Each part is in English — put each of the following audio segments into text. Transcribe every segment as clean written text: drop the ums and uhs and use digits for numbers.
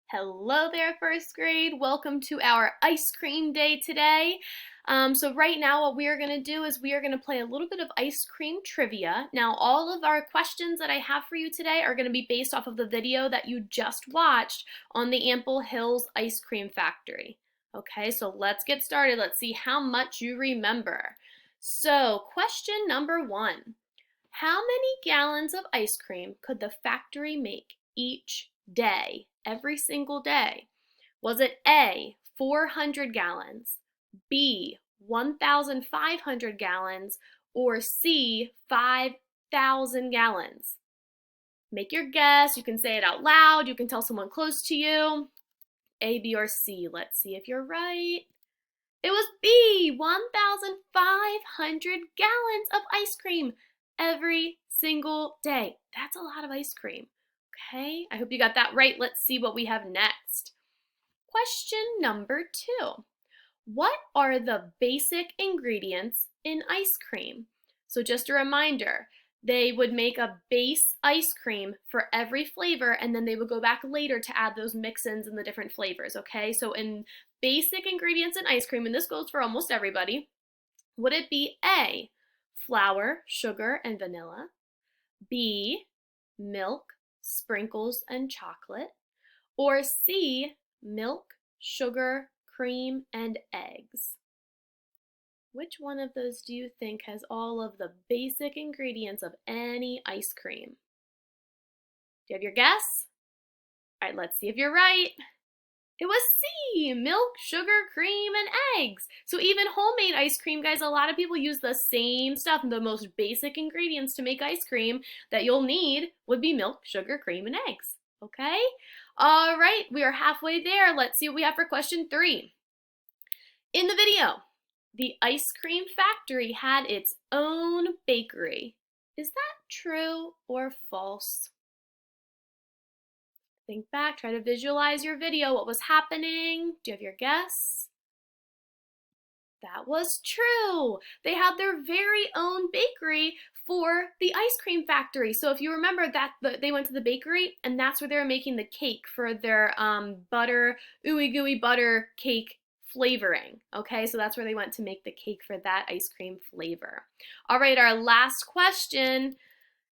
Hello there, first grade. Welcome to our ice cream day today. So right now what we are going to do is we are going to play a little bit of ice cream trivia. Now all of our questions that I have for you today are going to be based off of the video that you just watched on the Ample Hills Ice Cream Factory. Okay, so let's get started. Let's see how much you remember. So question number 1. How many gallons of ice cream could the factory make each day, every single day? Was it A, 400 gallons, B, 1,500 gallons, or C, 5,000 gallons? Make your guess. You can say it out loud. You can tell someone close to you. A, B, or C. Let's see if you're right. It was B, 1,500 gallons of ice cream every single day. That's a lot of ice cream. Okay, I hope you got that right. Let's see what we have next. Question number 2. What are the basic ingredients in ice cream? So just a reminder, they would make a base ice cream for every flavor, and then they would go back later to add those mix-ins and the different flavors, okay? So in basic ingredients in ice cream, and this goes for almost everybody, would it be A, flour, sugar, and vanilla, B, milk, sprinkles, and chocolate, or C, milk, sugar, cream, and eggs? Which one of those do you think has all of the basic ingredients of any ice cream? Do you have your guess? All right, let's see if you're right. It was C, milk, sugar, cream, and eggs. So even homemade ice cream, guys, a lot of people use the same stuff. The most basic ingredients to make ice cream that you'll need would be milk, sugar, cream, and eggs. Okay? All right, we are halfway there. Let's see what we have for question 3. In the video, the ice cream factory had its own bakery. Is that true or false? Think back, try to visualize your video, what was happening. Do you have your guess? That was true. They had their very own bakery for the ice cream factory. So if you remember that they went to the bakery and that's where they were making the cake for their butter, ooey gooey butter cake flavoring. Okay, so that's where they went to make the cake for that ice cream flavor. All right, our last question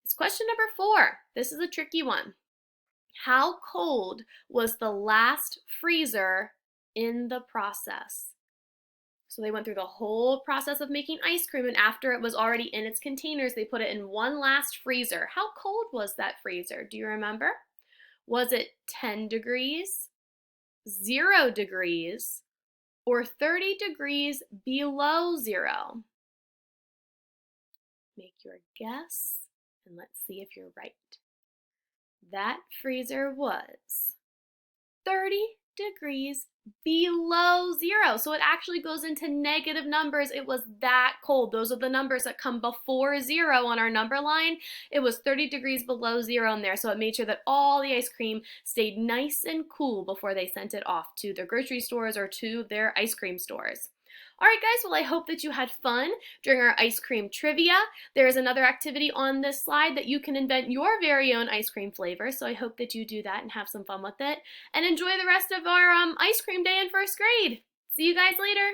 is question number 4. This is a tricky one. How cold was the last freezer in the process? So they went through the whole process of making ice cream, and after it was already in its containers, they put it in one last freezer. How cold was that freezer? Do you remember? Was it 10 degrees, 0 degrees, or 30 degrees below 0? Make your guess, and let's see if you're right. That freezer was 30 degrees below 0. So it actually goes into negative numbers. It was that cold. Those are the numbers that come before 0 on our number line. It was 30 degrees below 0 in there. So it made sure that all the ice cream stayed nice and cool before they sent it off to their grocery stores or to their ice cream stores. All right, guys, well, I hope that you had fun during our ice cream trivia. There is another activity on this slide that you can invent your very own ice cream flavor, so I hope that you do that and have some fun with it. And enjoy the rest of our ice cream day in first grade. See you guys later.